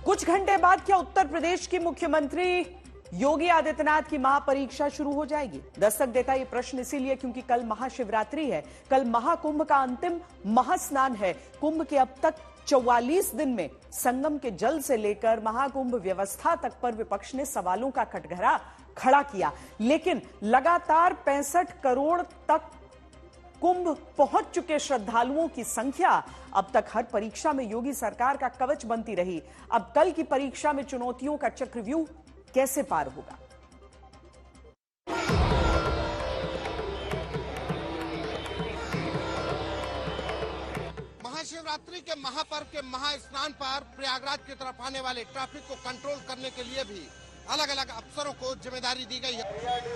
कुछ घंटे बाद क्या उत्तर प्रदेश की मुख्यमंत्री योगी आदित्यनाथ की महापरीक्षा शुरू हो जाएगी? दस्तक देता ये प्रश्न इसीलिए क्योंकि कल महाशिवरात्रि है, कल महाकुंभ का अंतिम महास्नान है। कुंभ के अब तक 44 दिन में संगम के जल से लेकर महाकुंभ व्यवस्था तक पर विपक्ष ने सवालों का कटघरा खड़ा किया, लेकिन लगातार 65 करोड़ तक कुंभ पहुंच चुके श्रद्धालुओं की संख्या अब तक हर परीक्षा में योगी सरकार का कवच बनती रही। अब कल की परीक्षा में चुनौतियों का चक्रव्यूह कैसे पार होगा? महाशिवरात्रि के महापर्व के महास्नान पर प्रयागराज की तरफ आने वाले ट्रैफिक को कंट्रोल करने के लिए भी अलग अलग अफसरों को जिम्मेदारी दी गई है। सभी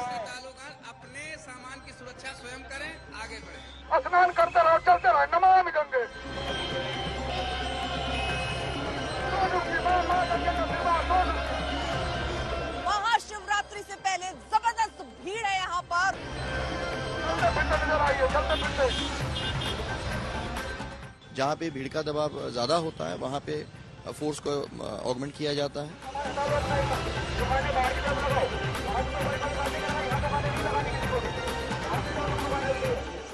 श्रद्धालुगण अपने सामान की सुरक्षा स्वयं करें, आगे बढ़ें। स्नान करते रहो, चलते रहो, नमामि गंगे। महाशिवरात्रि से पहले जबरदस्त भीड़ है यहाँ पर। जहाँ पे भीड़ का दबाव ज्यादा होता है वहाँ पे फोर्स को ऑगमेंट किया जाता है।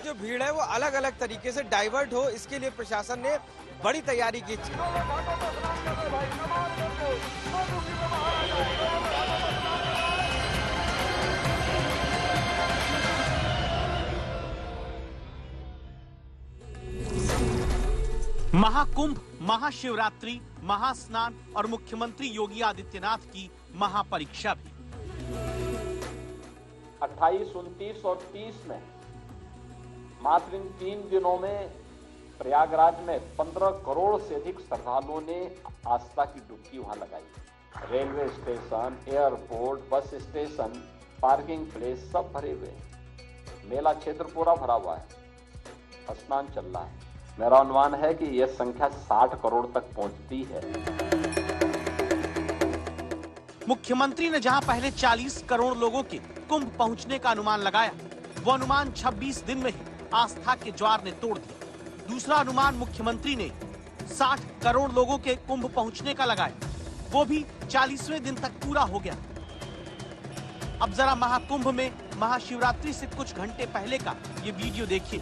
जो भीड़ है वो अलग अलग तरीके से डाइवर्ट हो, इसके लिए प्रशासन ने बड़ी तैयारी की। महाकुंभ, महाशिवरात्रि, महास्नान और मुख्यमंत्री योगी आदित्यनाथ की महापरीक्षा भी 28, 29 और 30 में मात्र इन 3 दिनों में प्रयागराज में 15 करोड़ से अधिक श्रद्धालुओं ने आस्था की डुबकी वहां लगाई। Railway station, airport, bus station, parking place सब भरे हुए हैं। मेला क्षेत्र पूरा भरा हुआ है, स्नान चल रहा है। मेरा अनुमान है कि यह संख्या 60 करोड़ तक पहुंचती है। मुख्यमंत्री ने जहां पहले 40 करोड़ लोगों के कुंभ पहुंचने का अनुमान लगाया, वो अनुमान 26 दिन में ही आस्था के ज्वार ने तोड़ दिया। दूसरा अनुमान मुख्यमंत्री ने 60 करोड़ लोगों के कुंभ पहुंचने का लगाया, वो भी 40वें दिन तक पूरा हो गया। अब जरा महाकुंभ में महाशिवरात्रि से कुछ घंटे पहले का ये वीडियो देखिए।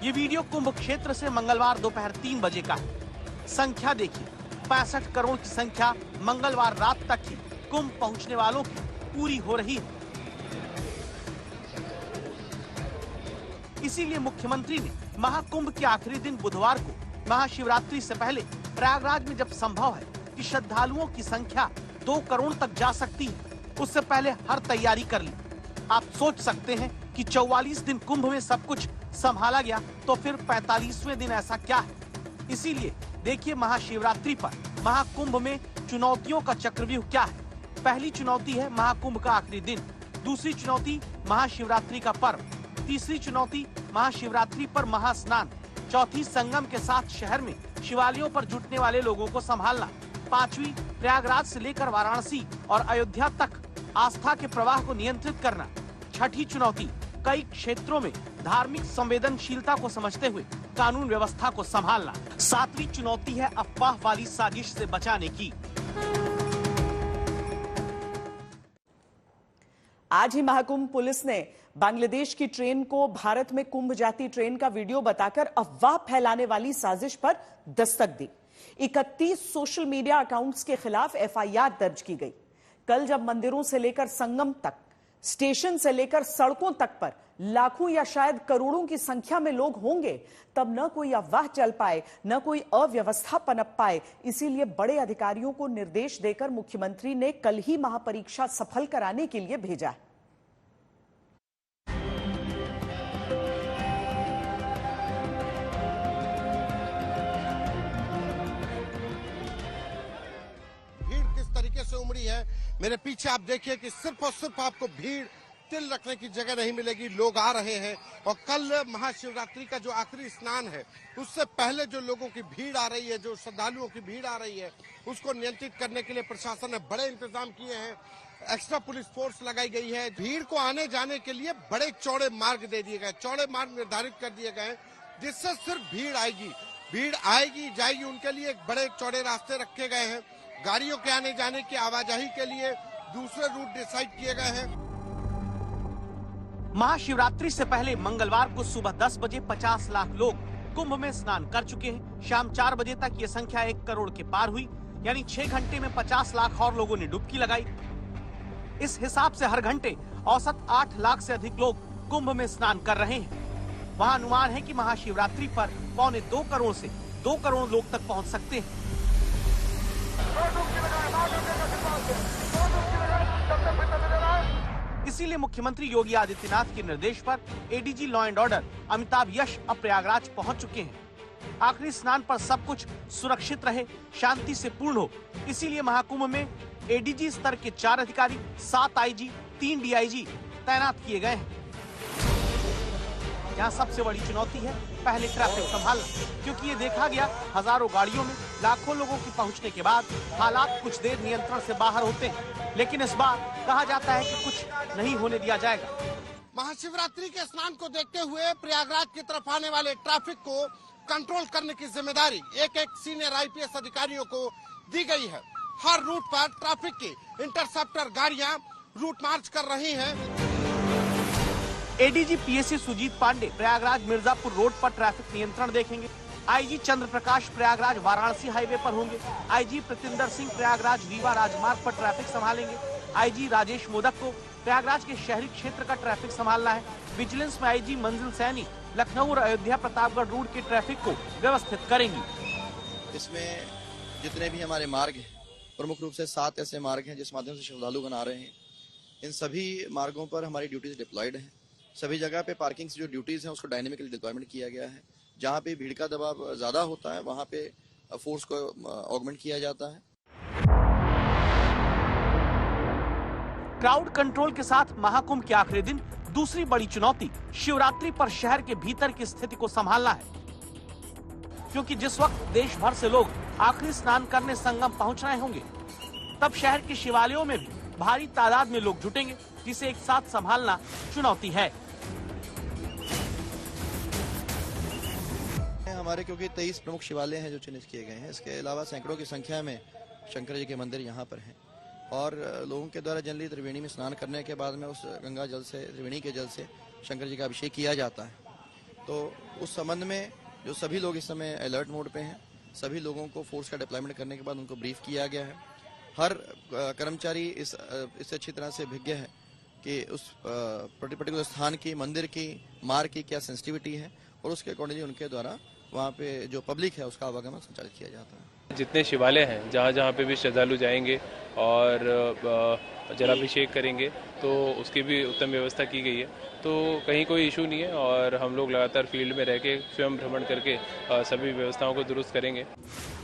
ये वीडियो कुंभ क्षेत्र से मंगलवार दोपहर 3 बजे का है। संख्या देखिए, 65 करोड़ की संख्या मंगलवार रात तक ही कुंभ पहुंचने वालों की पूरी हो रही है। इसीलिए मुख्यमंत्री ने महाकुंभ के आखिरी दिन बुधवार को महाशिवरात्रि से पहले प्रयागराज में जब संभव है कि श्रद्धालुओं की संख्या 2 करोड़ तक जा सकती है, उससे पहले हर तैयारी कर ली। आप सोच सकते हैं कि 44 दिन कुंभ में सब कुछ संभाला गया, तो फिर 45वें दिन ऐसा क्या है? इसीलिए देखिए महाशिवरात्रि पर महाकुंभ में चुनौतियों का चक्रव्यूह क्या है। पहली चुनौती है महाकुंभ का आखिरी दिन, दूसरी चुनौती महाशिवरात्रि का पर्व, तीसरी चुनौती महाशिवरात्रि पर महास्नान, चौथी संगम के साथ शहर में शिवालयों पर जुटने वाले लोगों को संभालना, पांचवी प्रयागराज से लेकर वाराणसी और अयोध्या तक आस्था के प्रवाह को नियंत्रित करना, छठी चुनौती कई क्षेत्रों में धार्मिक संवेदनशीलता को समझते हुए कानून व्यवस्था को संभालना, सातवीं चुनौती है अफवाह वाली साजिश से बचाने की। आज ही महाकुंभ पुलिस ने बांग्लादेश की ट्रेन को भारत में कुंभ जाती ट्रेन का वीडियो बताकर अफवाह फैलाने वाली साजिश पर दस्तक दी। 31 सोशल मीडिया अकाउंट्स के खिलाफ एफआईआर दर्ज की गई। कल जब मंदिरों से लेकर संगम तक, स्टेशन से लेकर सड़कों तक पर लाखों या शायद करोड़ों की संख्या में लोग होंगे, तब न कोई अफवाह चल पाए, न कोई अव्यवस्था पनप पाए। इसीलिए बड़े अधिकारियों को निर्देश देकर मुख्यमंत्री ने कल ही महापरीक्षा सफल कराने के लिए भेजा है। भीड़ किस तरीके से उमड़ी है मेरे पीछे आप देखिए कि सिर्फ और सिर्फ आपको भीड़ तिल रखने की जगह नहीं मिलेगी। लोग आ रहे हैं और कल महाशिवरात्रि का जो आखिरी स्नान है उससे पहले जो लोगों की भीड़ आ रही है, जो श्रद्धालुओं की भीड़ आ रही है, उसको नियंत्रित करने के लिए प्रशासन ने बड़े इंतजाम किए हैं। एक्स्ट्रा पुलिस फोर्स लगाई गई है। भीड़ को आने जाने के लिए बड़े चौड़े मार्ग दे दिए गए, चौड़े मार्ग निर्धारित कर दिए गए जिससे सिर्फ भीड़ आएगी। भीड़ आएगी जाएगी, उनके लिए एक बड़े चौड़े रास्ते रखे गए हैं। गाड़ियों के आने जाने की आवाजाही के लिए दूसरे रूट डिसाइड किए गए हैं। महाशिवरात्रि से पहले मंगलवार को सुबह 10 बजे 50 लाख लोग कुंभ में स्नान कर चुके हैं। शाम 4 बजे तक ये संख्या 1 करोड़ के पार हुई, यानी 6 घंटे में 50 लाख और लोगों ने डुबकी लगाई। इस हिसाब से हर घंटे औसत 8 लाख से अधिक लोग कुंभ में स्नान कर रहे हैं। वहाँ अनुमान है कि महाशिवरात्रि पर 1.25 करोड़ से 2 करोड़ लोग तक पहुँच सकते हैं। इसीलिए मुख्यमंत्री योगी आदित्यनाथ के निर्देश पर ADG law and order Amitabh Yash अब प्रयागराज पहुंच चुके हैं। आखिरी स्नान पर सब कुछ सुरक्षित रहे, शांति से पूर्ण हो, इसीलिए महाकुंभ में एडीजी स्तर के 4 अधिकारी, 7 आईजी, 3 डीआईजी तैनात किए गए हैं। यहाँ सबसे बड़ी चुनौती है पहले ट्रैफिक संभालना, क्योंकि ये देखा गया हजारों गाड़ियों में लाखों लोगों की पहुंचने के बाद हालात कुछ देर नियंत्रण से बाहर होते हैं, लेकिन इस बार कहा जाता है कि कुछ नहीं होने दिया जाएगा। महाशिवरात्रि के स्नान को देखते हुए प्रयागराज की तरफ आने वाले ट्रैफिक को कंट्रोल करने की जिम्मेदारी एक सीनियर आईपीएस अधिकारियों को दी गई है। हर रूट पर ट्रैफिक की इंटरसेप्टर गाड़ियां रूट मार्च कर रही हैं। ADG PSC Sujit Pandey Prayagraj Mirzapur road पर ट्रैफिक नियंत्रण देखेंगे। आईजी चंद्र प्रकाश प्रयागराज वाराणसी हाईवे पर होंगे। आईजी प्रतिंदर सिंह प्रयागराज रीवा राजमार्ग पर ट्रैफिक संभालेंगे। आईजी राजेश मोदक को प्रयागराज के शहरी क्षेत्र का ट्रैफिक संभालना है। विजिलेंस में आईजी मंजिल सैनी लखनऊ और अयोध्या प्रतापगढ़ रूट के ट्रैफिक को व्यवस्थित करेंगी। इसमें जितने भी हमारे मार्ग हैं, प्रमुख रूप से 7 ऐसे मार्ग हैं जिस माध्यम से श्रद्धालुगण आ रहे हैं। इन सभी मार्गों पर हमारी ड्यूटीज डिप्लॉयड हैं। सभी जगह पे पार्किंग से जो ड्यूटीज हैं उसको डायनेमिकली डिप्लॉयमेंट किया गया है। जहाँ पे भीड़ का दबाव ज्यादा होता है वहाँ पे फोर्स को ऑगमेंट किया जाता है। क्राउड कंट्रोल के साथ महाकुंभ के आखिरी दिन दूसरी बड़ी चुनौती शिवरात्रि पर शहर के भीतर की स्थिति को संभालना है, क्योंकि जिस वक्त देश भर से लोग आखिरी स्नान करने संगम पहुंच रहे होंगे, तब शहर के शिवालयों में भी भारी तादाद में लोग जुटेंगे, जिसे एक साथ संभालना चुनौती है। हमारे क्योंकि 23 प्रमुख शिवालय हैं जो चिन्हित किए गए हैं, इसके अलावा सैकड़ों की संख्या में शंकर जी के मंदिर यहाँ पर हैं और लोगों के द्वारा जनरली त्रिवेणी में स्नान करने के बाद में उस गंगा जल से, त्रिवेणी के जल से शंकर जी का अभिषेक किया जाता है। तो उस संबंध में जो सभी लोग इस समय अलर्ट मोड पे हैं, सभी लोगों को फोर्स का डिप्लॉयमेंट करने के बाद उनको ब्रीफ किया गया है। हर कर्मचारी इससे अच्छी तरह से भिज्ञ है कि उस पर्टिकुलर स्थान की, मंदिर की, मार्ग की क्या सेंसिटिविटी है और उसके अकॉर्डिंगली उनके द्वारा वहाँ पे जो पब्लिक है उसका आवागमन संचालित किया जाता है। जितने शिवालय हैं जहाँ जहाँ पे भी श्रद्धालु जाएंगे और जलाभिषेक करेंगे तो उसकी भी उत्तम व्यवस्था की गई है, तो कहीं कोई इशू नहीं है और हम लोग लगातार फील्ड में रह के स्वयं भ्रमण करके सभी व्यवस्थाओं को दुरुस्त करेंगे।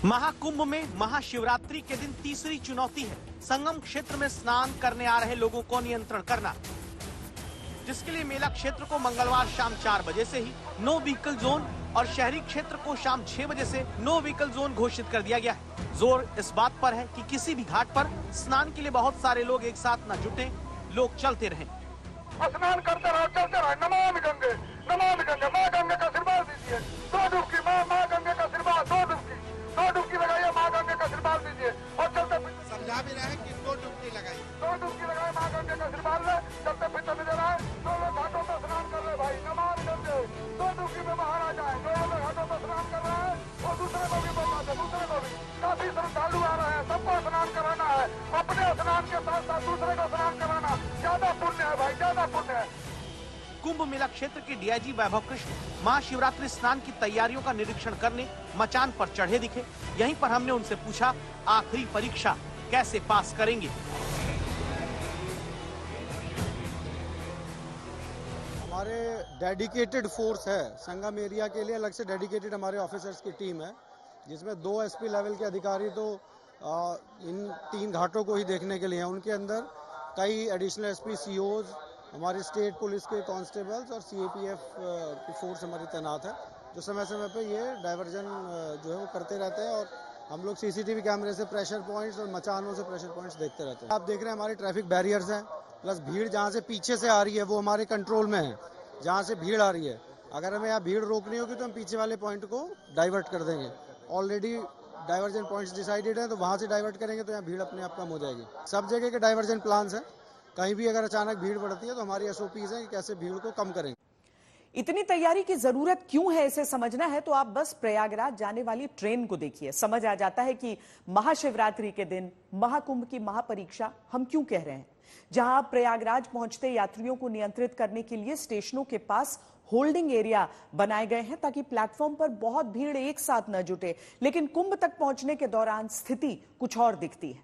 महाकुंभ में महाशिवरात्रि के दिन तीसरी चुनौती है संगम क्षेत्र में स्नान करने आ रहे लोगों को नियंत्रण करना, जिसके लिए मेला क्षेत्र को मंगलवार शाम 4 बजे से ही नो व्हीकल जोन और शहरी क्षेत्र को शाम 6 बजे से नो व्हीकल जोन घोषित कर दिया गया है। जोर इस बात पर है कि किसी भी घाट पर स्नान के लिए बहुत सारे लोग एक साथ न जुटें, लोग चलते रहें। स्नान करते रहो, चलते रहो। नमामि गंगे, नमामि गंगे। माँ गंगे का आशीर्वाद दीजिए। 2 डुबकी, माँ गंगे का आशीर्वाद, 2 डुबकी लगाइए, माँ गंगे का आशीर्वाद दीजिए और चलते समझा भी रहे कि 2 डुबकी लगाई, 2 डुबकी लगाए, माँ गंगे का आशीर्वाद ले, चलते फिरते नजर आए। 2 लोग घाटों पर स्नान कर रहे भाई, नमामि गंगे। 2 डुबकी में बाहर आ जाए। 2 लोग घाटों पर स्नान कर रहे हैं और दूसरे को भी बोलना है, दूसरे को भी। काफी श्रद्धालु आ रहे हैं, सबको स्नान कराना है, अपने स्नान के साथ साथ दूसरे को स्नान कराना ज्यादा पुण्य है भाई, ज्यादा पुण्य है। कुंभ मेला क्षेत्र के डीआईजी वैभव कृष्ण महाशिवरात्रि स्नान की तैयारियों का निरीक्षण करने मचान पर चढ़े दिखे। यहीं पर हमने उनसे पूछा आखिरी परीक्षा कैसे पास करेंगे। हमारे डेडिकेटेड फोर्स है, संगम एरिया के लिए अलग से डेडिकेटेड हमारे ऑफिसर्स की टीम है, जिसमें 2 एसपी लेवल के अधिकारी तो इन 3 घाटों को ही देखने के लिए हैं। उनके अंदर कई एडिशनल एसपी, सीओज, हमारी स्टेट पुलिस के कांस्टेबल्स और सीएपीएफ की फोर्स हमारी तैनात है, जो समय समय पे ये डाइवर्जन जो है वो करते रहते हैं और हम लोग सीसीटीवी कैमरे से प्रेशर पॉइंट्स और मचानों से प्रेशर पॉइंट्स देखते रहते हैं। आप देख रहे हैं हमारे ट्रैफिक बैरियर्स हैं, प्लस भीड़ जहाँ से पीछे से आ रही है वो हमारे कंट्रोल में है। जहाँ से भीड़ आ रही है, अगर हमें यहाँ भीड़ रोकनी होगी तो हम पीछे वाले पॉइंट को डाइवर्ट कर देंगे। ऑलरेडी डाइवर्जन पॉइंट्स डिसाइडेड हैं, तो वहाँ से डाइवर्ट करेंगे तो यहाँ भीड़ अपने आप कम हो जाएगी। सब जगह के डाइवर्जन प्लान्स हैं, कहीं भी अगर अचानक भीड़ बढ़ती है तो हमारी SOPs हैं कि कैसे भीड़ को कम करेंगे। इतनी तैयारी की जरूरत क्यों है, इसे समझना है तो आप बस प्रयागराज जाने वाली ट्रेन को देखिए। समझ आ जाता है कि महाशिवरात्रि के दिन महाकुंभ की महापरीक्षा हम क्यों कह रहे हैं। जहां प्रयागराज पहुंचते यात्रियों को नियंत्रित करने के लिए स्टेशनों के पास होल्डिंग एरिया बनाए गए हैं ताकि प्लेटफॉर्म पर बहुत भीड़ एक साथ न जुटे। लेकिन कुंभ तक पहुंचने के दौरान स्थिति कुछ और दिखती है।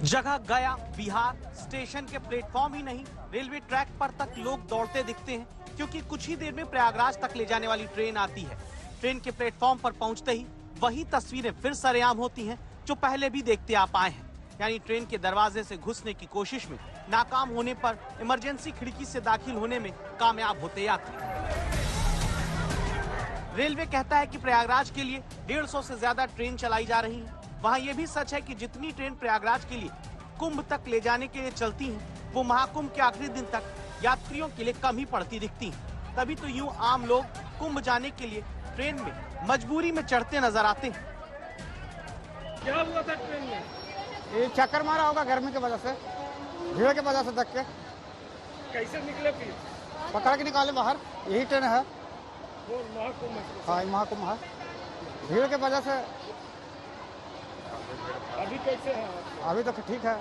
जगह गया बिहार, स्टेशन के प्लेटफॉर्म ही नहीं रेलवे ट्रैक पर तक लोग दौड़ते दिखते हैं, क्योंकि कुछ ही देर में प्रयागराज तक ले जाने वाली ट्रेन आती है। ट्रेन के प्लेटफॉर्म पर पहुंचते ही वही तस्वीरें फिर सरेआम होती हैं जो पहले भी देखते आप आए हैं। यानी ट्रेन के दरवाजे से घुसने की कोशिश में नाकाम होने पर इमरजेंसी खिड़की से दाखिल होने में कामयाब होते यात्री। रेलवे कहता है कि प्रयागराज के लिए 150 से ज्यादा ट्रेन चलाई जा रही हैं। वहाँ ये भी सच है कि जितनी ट्रेन प्रयागराज के लिए कुंभ तक ले जाने के लिए चलती हैं, वो महाकुंभ के आखिरी दिन तक यात्रियों के लिए कम ही पड़ती दिखती हैं। तभी तो यूं आम लोग कुंभ जाने के लिए ट्रेन में मजबूरी में चढ़ते नजर आते हैं। क्या हुआ था ट्रेन में? ये चक्कर मारा होगा गर्मी की वजह से, भीड़ की वजह से धक्के के। कैसे निकले फिर? पकड़ के निकाले बाहर। यही ट्रेन है। वो महाकुंभ है? हाँ, महाकुंभ है। भीड़ की वजह से। अभी कैसे है? अभी तो ठीक है।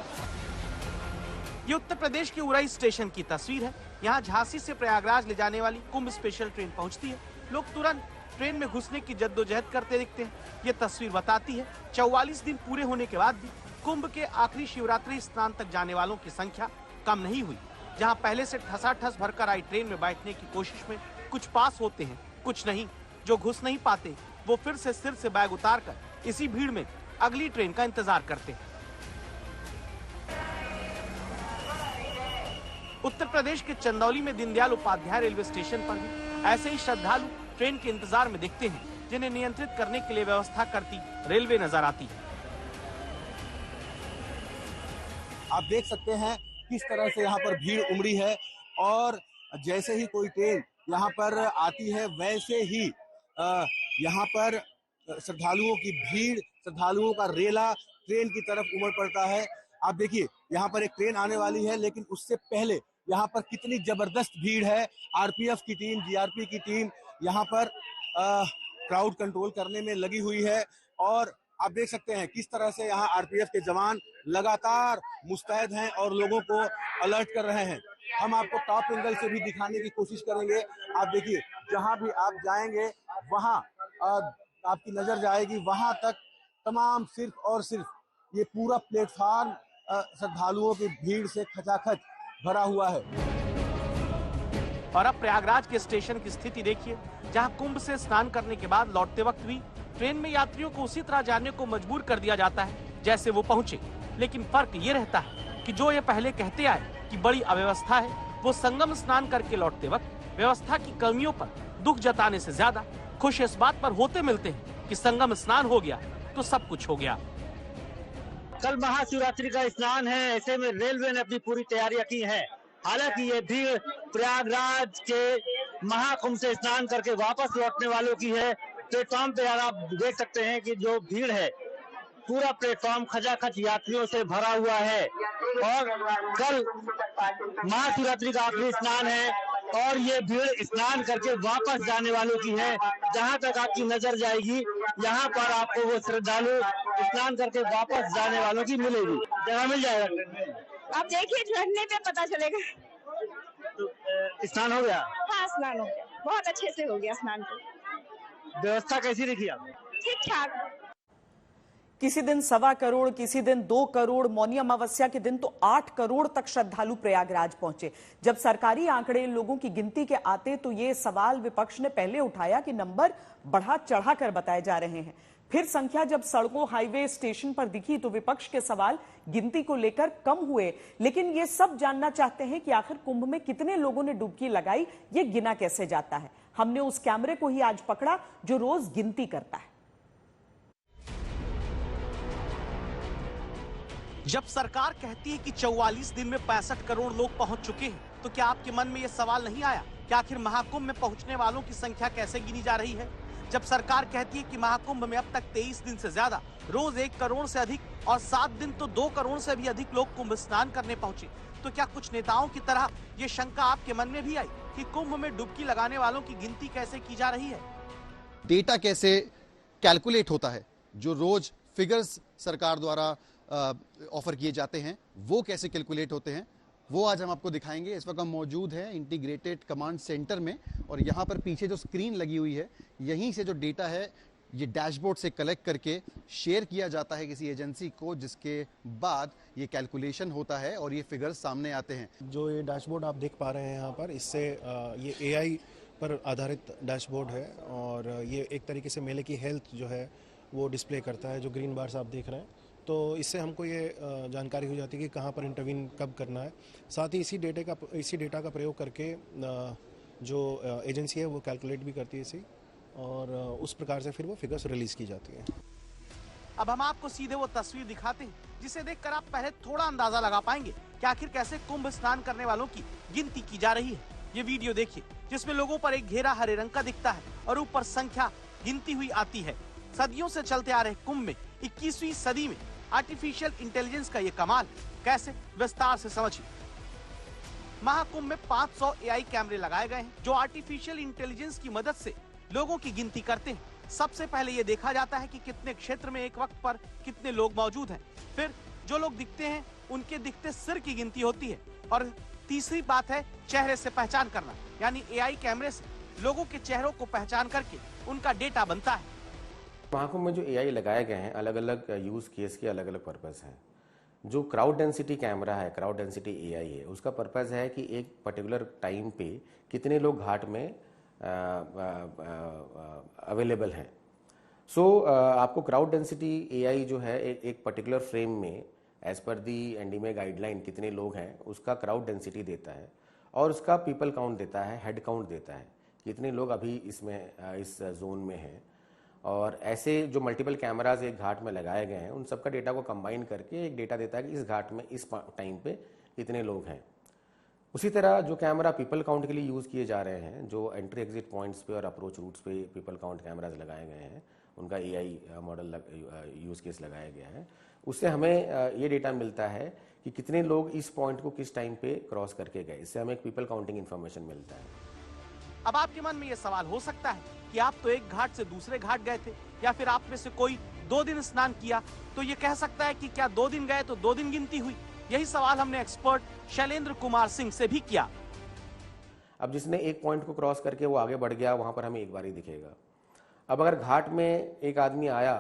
ये उत्तर प्रदेश के उराई स्टेशन की तस्वीर है। यहाँ झांसी से प्रयागराज ले जाने वाली कुंभ स्पेशल ट्रेन पहुँचती है। लोग तुरंत ट्रेन में घुसने की जद्दोजहद करते दिखते हैं। ये तस्वीर बताती है 44 दिन पूरे होने के बाद भी कुंभ के आखिरी शिवरात्रि स्नान तक जाने वालों की संख्या कम नहीं हुई। जहां पहले से ठसाठस भरकर आई ट्रेन में बैठने की कोशिश में कुछ पास होते हैं, कुछ नहीं। जो घुस नहीं पाते वो फिर से सिर से बैग उतार कर इसी भीड़ में अगली ट्रेन का इंतजार करते हैं। उत्तर प्रदेश के चंदौली में दीनदयाल उपाध्याय रेलवे स्टेशन पर भी ऐसे ही श्रद्धालु ट्रेन के इंतजार में दिखते हैं, जिन्हें नियंत्रित करने के लिए व्यवस्था करती रेलवे नजर आती है। आप देख सकते हैं किस तरह से यहाँ पर भीड़ उमड़ी है, और जैसे ही कोई ट्रेन यहाँ पर आती है वैसे ही यहाँ पर श्रद्धालुओं की भीड़, श्रद्धालुओं का रेला ट्रेन की तरफ उमड़ पड़ता है। आप देखिए यहाँ पर एक ट्रेन आने वाली है, लेकिन उससे पहले यहाँ पर कितनी जबरदस्त भीड़ है। आरपीएफ की टीम, जीआरपी की टीम यहाँ पर क्राउड कंट्रोल करने में लगी हुई है, और आप देख सकते हैं किस तरह से यहाँ आरपीएफ के जवान लगातार मुस्तैद हैं और लोगों को अलर्ट कर रहे हैं। हम आपको टॉप एंगल से भी दिखाने की कोशिश करेंगे। आप देखिए जहां भी आप जाएंगे वहां आपकी नजर जाएगी, वहां तक तमाम सिर्फ और सिर्फ ये पूरा प्लेटफॉर्म श्रद्धालुओं की भीड़ से खचाखच भरा हुआ है। और अब प्रयागराज के स्टेशन की स्थिति देखिए, जहां कुंभ से स्नान करने के बाद लौटते वक्त भी ट्रेन में यात्रियों को उसी तरह जाने को मजबूर कर दिया जाता है जैसे वो पहुंचे। लेकिन फर्क ये रहता है कि जो ये पहले कहते आए कि बड़ी अव्यवस्था है, वो संगम स्नान करके लौटते वक्त व्यवस्था की कमियों पर दुख जताने से ज्यादा खुश इस बात पर होते मिलते हैं कि संगम स्नान हो गया तो सब कुछ हो गया। कल महाशिवरात्रि का स्नान है, ऐसे में रेलवे ने अपनी पूरी तैयारियां की है। हालांकि ये भीड़ प्रयागराज के महाकुंभ से स्नान करके वापस लौटने वालों की है। प्लेटफॉर्म पे आप देख सकते हैं कि जो भीड़ है, पूरा प्लेटफॉर्म खचाखच यात्रियों से भरा हुआ है। और कल महाशिवरात्रि का आखिरी स्नान है और ये भीड़ स्नान करके वापस जाने वालों की है। जहां तक आपकी नजर जाएगी, यहाँ पर आपको वो श्रद्धालु स्नान करके वापस जाने वालों की मिलेगी। जगह मिल जाएगा। आप देखिए, चढ़ने पे पता चलेगा। तो स्नान हो गया? हाँ, स्नान हो गया, बहुत अच्छे से हो गया स्नान। व्यवस्था कैसी रखी आपने? ठीक ठाक। किसी दिन 1.25 करोड़, किसी दिन 2 करोड़, मौनी अमावस्या के दिन तो 8 करोड़ तक श्रद्धालु प्रयागराज पहुंचे। जब सरकारी आंकड़े लोगों की गिनती के आते तो ये सवाल विपक्ष ने पहले उठाया कि नंबर बढ़ा चढ़ाकर बताए जा रहे हैं। फिर संख्या जब सड़कों, हाईवे, स्टेशन पर दिखी तो विपक्ष के सवाल गिनती को लेकर कम हुए। लेकिन ये सब जानना चाहते हैं कि आखिर कुंभ में कितने लोगों ने डुबकी लगाई, ये गिना कैसे जाता है। हमने उस कैमरे को ही आज पकड़ा जो रोज गिनती करता है। जब सरकार कहती है कि 44 दिन में 65 करोड़ लोग पहुंच चुके हैं, तो क्या आपके मन में यह सवाल नहीं आया कि आखिर महाकुंभ में पहुंचने वालों की संख्या कैसे गिनी जा रही है? जब सरकार कहती है कि महाकुंभ में अब तक 23 दिन से ज्यादा, रोज 1 करोड़ से अधिक और 7 दिन तो 2 करोड़ से भी अधिक लोग कुंभ स्नान करने पहुंचे, तो क्या कुछ नेताओं की तरह ये शंका आपके मन में भी आई कि कुंभ में डुबकी लगाने वालों की गिनती कैसे की जा रही है? डेटा कैसे कैलकुलेट होता है, जो रोज फिगर्स सरकार द्वारा ऑफर किए जाते हैं वो कैसे कैलकुलेट होते हैं, वो आज हम आपको दिखाएंगे। इस वक्त हम मौजूद हैं इंटीग्रेटेड कमांड सेंटर में और यहाँ पर पीछे जो स्क्रीन लगी हुई है, यहीं से जो डेटा है ये डैशबोर्ड से कलेक्ट करके शेयर किया जाता है किसी एजेंसी को, जिसके बाद ये कैलकुलेशन होता है और ये फिगर्स सामने आते हैं। जो ये डैशबोर्ड आप देख पा रहे हैं यहाँ पर, इससे ये AI पर आधारित डैशबोर्ड है और ये एक तरीके से मेले की हेल्थ जो है वो डिस्प्ले करता है। जो ग्रीन बार्स आप देख रहे हैं, तो इससे हमको ये जानकारी हो जाती है कि कहाँ पर इंटरवीन कब करना है। साथ ही इसी डेटा का प्रयोग करके जो एजेंसी है वो कैलकुलेट भी करती है इसी, और उस प्रकार से फिर वो फिगर्स रिलीज की जाती है। अब हम आपको सीधे वो तस्वीर दिखाते हैं जिसे देखकर आप पहले थोड़ा अंदाजा लगा पाएंगे कि आखिर कैसे कुंभ स्नान करने वालों की गिनती की जा रही है। ये वीडियो देखिए जिसमें लोगों पर एक घेरा हरे रंग का दिखता है और ऊपर संख्या गिनती हुई आती है। सदियों से चलते आ रहे कुंभ में 21वीं सदी में आर्टिफिशियल इंटेलिजेंस का ये कमाल कैसे, विस्तार से समझिए। महाकुंभ में 500 AI कैमरे लगाए गए हैं जो आर्टिफिशियल इंटेलिजेंस की मदद से लोगों की गिनती करते हैं। सबसे पहले ये देखा जाता है कि कितने क्षेत्र में एक वक्त पर कितने लोग मौजूद हैं। फिर जो लोग दिखते हैं उनके दिखते सिर की गिनती होती है और तीसरी बात है चेहरे से पहचान करना, यानी AI कैमरे से लोगों के चेहरों को पहचान करके उनका डेटा बनता है। महाकुंभ में जो AI लगाए गए हैं, अलग अलग यूज केस के अलग अलग पर्पस हैं। जो क्राउड डेंसिटी कैमरा है, क्राउड डेंसिटी AI है, उसका पर्पस है कि एक पर्टिकुलर टाइम पे कितने लोग घाट में अवेलेबल हैं। आपको क्राउड डेंसिटी AI जो है एक पर्टिकुलर फ्रेम में एज पर दी एनडीएमए गाइडलाइन कितने लोग हैं उसका क्राउड डेंसिटी देता है और उसका पीपल काउंट देता है, हेड काउंट देता है, कितने लोग अभी इसमें इस जोन में हैं। और ऐसे जो मल्टीपल कैमराज एक घाट में लगाए गए हैं उन सबका डेटा को कंबाइन करके एक डेटा देता है कि इस घाट में इस टाइम पे कितने लोग हैं। उसी तरह जो कैमरा पीपल काउंट के लिए यूज़ किए जा रहे हैं, जो एंट्री एग्जिट पॉइंट्स पे और अप्रोच रूट्स पे पीपल काउंट कैमराज लगाए गए हैं, उनका AI मॉडल यूज़ केस लगाया गया है, उससे हमें ये डेटा मिलता है कि कितने लोग इस पॉइंट को किस टाइम पे क्रॉस करके गए। इससे हमें एक पीपल काउंटिंग इन्फॉर्मेशन मिलता है। अब आपके मन में ये सवाल हो सकता है कि आप तो एक घाट से दूसरे घाट गए थे, या फिर आप में से कोई 2 दिन स्नान किया तो ये कह सकता है कि क्या 2 दिन गए तो 2 दिन गिनती हुई। यही सवाल हमने एक्सपर्ट शैलेंद्र कुमार सिंह से भी किया। अब जिसने एक पॉइंट को क्रॉस करके वो आगे बढ़ गया, वहां पर हमें एक बार ही दिखेगा। अब अगर घाट में एक आदमी आया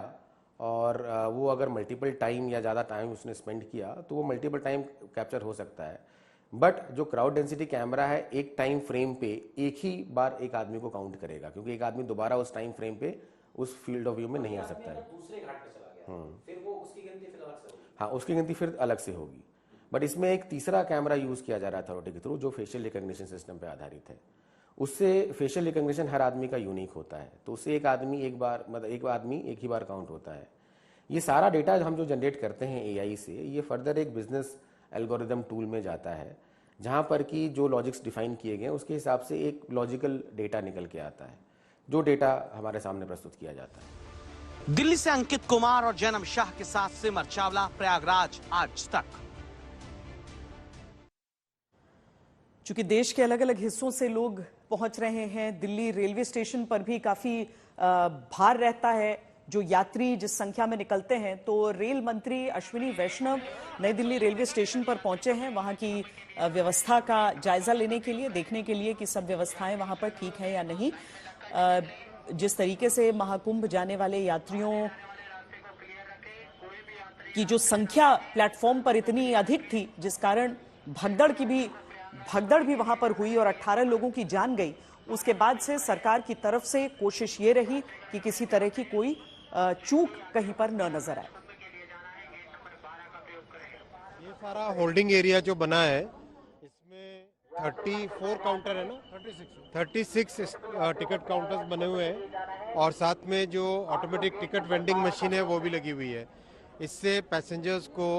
और वो अगर मल्टीपल टाइम या ज़्यादा टाइम उसने स्पेंड किया तो वो मल्टीपल टाइम कैप्चर हो सकता है। बट जो क्राउड डेंसिटी कैमरा है एक टाइम फ्रेम पे एक ही बार एक आदमी को काउंट करेगा, क्योंकि एक आदमी दोबारा उस टाइम फ्रेम पे उस फील्ड ऑफ व्यू में नहीं आ सकता है। दूसरे घाट पे चला गया, फिर वो उसकी गिनती फिर अलग से होगी। हाँ, उसकी गिनती फिर अलग से होगी। बट इसमें एक तीसरा कैमरा यूज किया जा रहा है अथॉरिटी के थ्रू, जो फेशियल रिकॉग्निशन सिस्टम पे आधारित है। उससे फेशियल रिकॉग्निशन हर आदमी का यूनिक होता है, तो उससे एक आदमी एक ही बार काउंट होता है। ये सारा डेटा हम जो जनरेट करते हैं AI से, ये फर्दर एक बिजनेस एल्गोरिदम टूल में जाता है, जहां पर कि जो लॉजिक्स डिफाइन किए गए उसके हिसाब से एक लॉजिकल डेटा निकल के आता है, जो डेटा हमारे सामने प्रस्तुत किया जाता है। दिल्ली से अंकित कुमार और जैनम शाह के साथ सिमर चावला, प्रयागराज, आज तक। चूंकि देश के अलग अलग हिस्सों से लोग पहुंच रहे हैं, दिल्ली रेलवे स्टेशन पर भी काफी भार रहता है जो यात्री जिस संख्या में निकलते हैं। तो रेल मंत्री अश्विनी वैष्णव नई दिल्ली रेलवे स्टेशन पर पहुंचे हैं वहां की व्यवस्था का जायजा लेने के लिए, देखने के लिए कि सब व्यवस्थाएं वहां पर ठीक है या नहीं। जिस तरीके से महाकुंभ जाने वाले यात्रियों की जो संख्या प्लेटफॉर्म पर इतनी अधिक थी, जिस कारण भगदड़ भी वहां पर हुई और 18 लोगों की जान गई, उसके बाद से सरकार की तरफ से कोशिश ये रही कि किसी तरह की कोई चूक कहीं पर न नजर आए। ये सारा होल्डिंग एरिया जो बना है, इसमें 34 काउंटर है ना, 36 टिकट काउंटर्स बने हुए हैं और साथ में जो ऑटोमेटिक टिकट वेंडिंग मशीन है वो भी लगी हुई है। इससे पैसेंजर्स को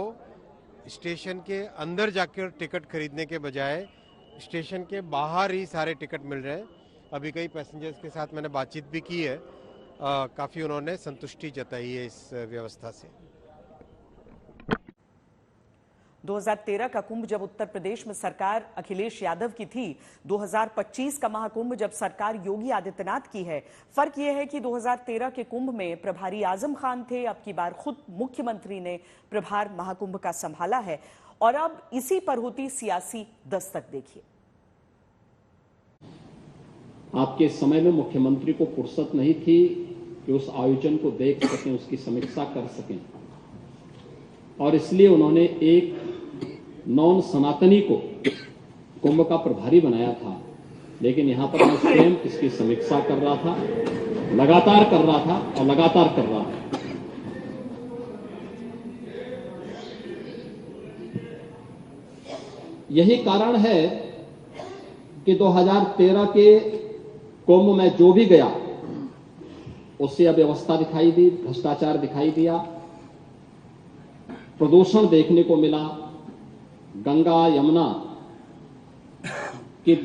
स्टेशन के अंदर जाकर टिकट खरीदने के बजाय स्टेशन के बाहर ही सारे टिकट मिल रहे हैं। अभी कई पैसेंजर्स के साथ मैंने बातचीत भी की है, काफ़ी उन्होंने संतुष्टि जताई है इस व्यवस्था से। 2013 का कुंभ जब उत्तर प्रदेश में सरकार अखिलेश यादव की थी, 2025 का महाकुंभ जब सरकार योगी आदित्यनाथ की है। फर्क यह है कि 2013 के कुंभ में प्रभारी आजम खान थे, अब की बार खुद मुख्यमंत्री ने प्रभार महाकुंभ का संभाला है और अब इसी पर होती सियासी दस्तक देखिए। आपके समय में मुख्यमंत्री को फुर्सत नहीं थी कि उस आयोजन को देख सकें, उसकी समीक्षा कर सकें, और इसलिए उन्होंने एक नॉन सनातनी को कुंभ का प्रभारी बनाया था। लेकिन यहां पर मैं स्वयं इसकी समीक्षा कर रहा था, लगातार कर रहा था और लगातार कर रहा था। यही कारण है कि 2013 के कुंभ में जो भी गया उससे अव्यवस्था दिखाई दी, भ्रष्टाचार दिखाई दिया, प्रदूषण देखने को मिला। गंगा यमुना की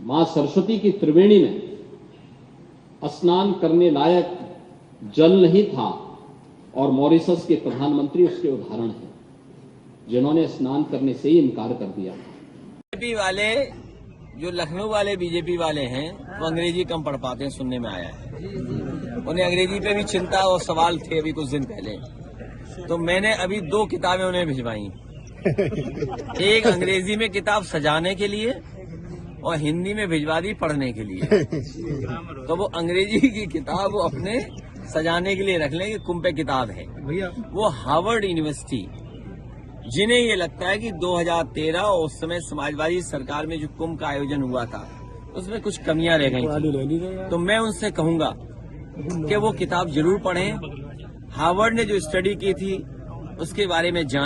मां सरस्वती की त्रिवेणी में स्नान करने लायक जल नहीं था और मॉरिशस के प्रधानमंत्री उसके उदाहरण हैं, जिन्होंने स्नान करने से ही इनकार कर दिया। बीजेपी वाले, जो लखनऊ वाले बीजेपी वाले हैं, वो अंग्रेजी कम पढ़ पाते हैं, सुनने में आया है। उन्हें अंग्रेजी पे भी चिंता और सवाल थे अभी कुछ दिन पहले, तो मैंने अभी 2 किताबें उन्हें भिजवाई। एक अंग्रेजी में किताब सजाने के लिए और हिंदी में भिजवा दी पढ़ने के लिए। तो वो अंग्रेजी की किताब वो अपने सजाने के लिए रख लें कि कुंभ पे किताब है। वो हार्वर्ड यूनिवर्सिटी, जिन्हें ये लगता है कि 2013 उस समय समाजवादी सरकार में जो कुंभ का आयोजन हुआ था उसमें कुछ कमियां रह गई थी, तो मैं उनसे कहूंगा कि वो किताब जरूर पढ़ें। हार्वर्ड ने जो स्टडी की थी उसके बारे में जान